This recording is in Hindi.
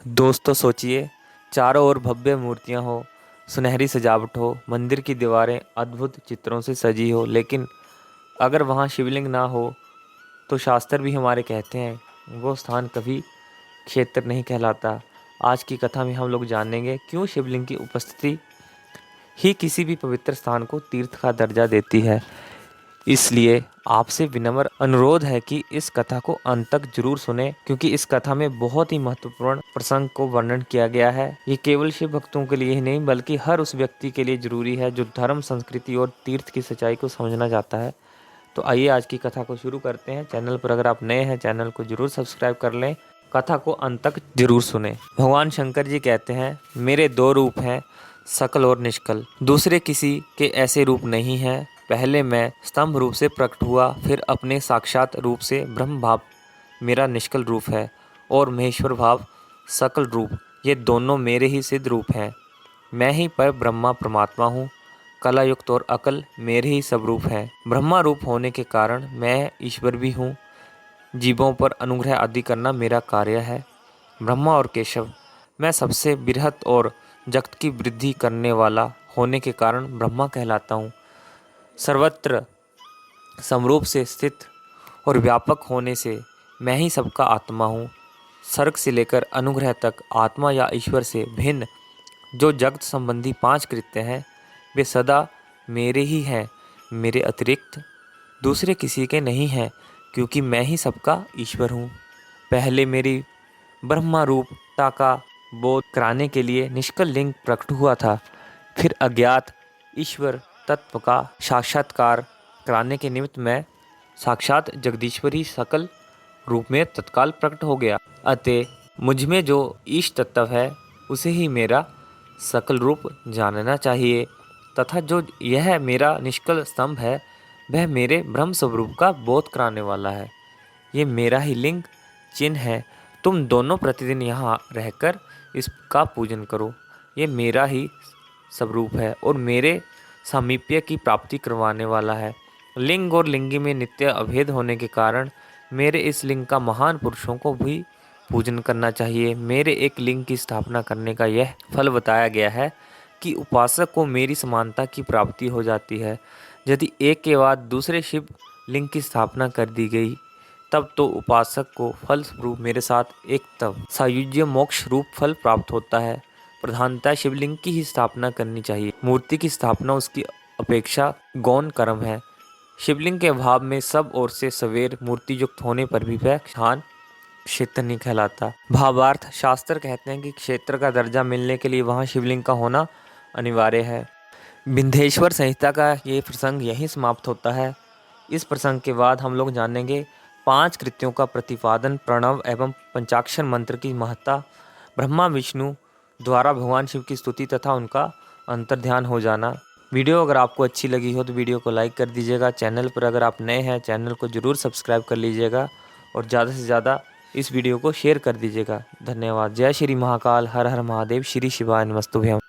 दोस्तों सोचिए, चारों ओर भव्य मूर्तियां हो, सुनहरी सजावट हो, मंदिर की दीवारें अद्भुत चित्रों से सजी हो, लेकिन अगर वहां शिवलिंग ना हो तो शास्त्र भी हमारे कहते हैं वो स्थान कभी क्षेत्र नहीं कहलाता। आज की कथा में हम लोग जानेंगे क्यों शिवलिंग की उपस्थिति ही किसी भी पवित्र स्थान को तीर्थ का दर्जा देती है। इसलिए आपसे विनम्र अनुरोध है कि इस कथा को अंत तक जरूर सुने, क्योंकि इस कथा में बहुत ही महत्वपूर्ण प्रसंग को वर्णन किया गया है। ये केवल शिव भक्तों के लिए ही नहीं बल्कि हर उस व्यक्ति के लिए जरूरी है जो धर्म, संस्कृति और तीर्थ की सच्चाई को समझना चाहता है। तो आइए आज की कथा को शुरू करते हैं। चैनल पर अगर आप नए हैं, चैनल को जरूर सब्सक्राइब कर लें। कथा को अंत तक जरूर सुने। भगवान शंकर जी कहते हैं, मेरे दो रूप हैं, सकल और निष्कल। दूसरे किसी के ऐसे रूप नहीं हैं। पहले मैं स्तंभ रूप से प्रकट हुआ, फिर अपने साक्षात रूप से ब्रह्म भाव मेरा निष्कल रूप है, और महेश्वर भाव सकल रूप, ये दोनों मेरे ही सिद्ध रूप हैं। मैं ही पर ब्रह्मा परमात्मा हूँ। कला युक्त और अकल मेरे ही सब रूप हैं। ब्रह्मा रूप होने के कारण मैं ईश्वर भी हूँ। जीवों पर अनुग्रह आदि करना मेरा कार्य है। ब्रह्मा और केशव, मैं सबसे बृहत और जगत की वृद्धि करने वाला होने के कारण ब्रह्मा कहलाता हूँ। सर्वत्र समरूप से स्थित और व्यापक होने से मैं ही सबका आत्मा हूँ। सर्ग से लेकर अनुग्रह तक आत्मा या ईश्वर से भिन्न जो जगत संबंधी 5 कृत्य हैं, वे सदा मेरे ही हैं। मेरे अतिरिक्त दूसरे किसी के नहीं हैं, क्योंकि मैं ही सबका ईश्वर हूँ। पहले मेरी ब्रह्मा रूपता का बोध कराने के लिए निष्कल लिंग प्रकट हुआ था। फिर अज्ञात ईश्वर तत्व का साक्षात्कार कराने के निमित्त मैं साक्षात जगदीश्वर ही सकल रूप में तत्काल प्रकट हो गया। अतः मुझ में जो ईश तत्व है उसे ही मेरा सकल रूप जानना चाहिए, तथा जो यह मेरा निष्कल स्तंभ है वह मेरे ब्रह्म स्वरूप का बोध कराने वाला है। ये मेरा ही लिंग चिन्ह है। तुम दोनों प्रतिदिन यहाँ रहकर इसका पूजन करो। ये मेरा ही स्वरूप है और मेरे सामीप्य की प्राप्ति करवाने वाला है। लिंग और लिंगी में नित्य अभेद होने के कारण मेरे इस लिंग का महान पुरुषों को भी पूजन करना चाहिए। मेरे एक लिंग की स्थापना करने का यह फल बताया गया है कि उपासक को मेरी समानता की प्राप्ति हो जाती है। यदि एक के बाद दूसरे शिव लिंग की स्थापना कर दी गई, तब तो उपासक को फल स्वरूप मेरे साथ एक तब सायुज्य मोक्ष रूप फल प्राप्त होता है। प्रधानतः शिवलिंग की ही स्थापना करनी चाहिए। मूर्ति की स्थापना उसकी अपेक्षा गौण कर्म है। शिवलिंग के अभाव में सब ओर से सवेर मूर्ति युक्त होने पर भी वह स्थान क्षेत्र नहीं कहलाता। भावार्थ, शास्त्र कहते हैं कि क्षेत्र का दर्जा मिलने के लिए वहाँ शिवलिंग का होना अनिवार्य है। विंध्येश्वर संहिता का ये प्रसंग यहीं समाप्त होता है। इस प्रसंग के बाद हम लोग जानेंगे 5 कृत्यों का प्रतिपादन, प्रणव एवं पंचाक्षर मंत्र की महत्ता, ब्रह्मा विष्णु द्वारा भगवान शिव की स्तुति तथा उनका अंतर्ध्यान हो जाना। वीडियो अगर आपको अच्छी लगी हो तो वीडियो को लाइक कर दीजिएगा। चैनल पर अगर आप नए हैं, चैनल को जरूर सब्सक्राइब कर लीजिएगा और ज़्यादा से ज़्यादा इस वीडियो को शेयर कर दीजिएगा। धन्यवाद। जय श्री महाकाल, हर हर महादेव, श्री शिवाय नमस्तुभ्यम।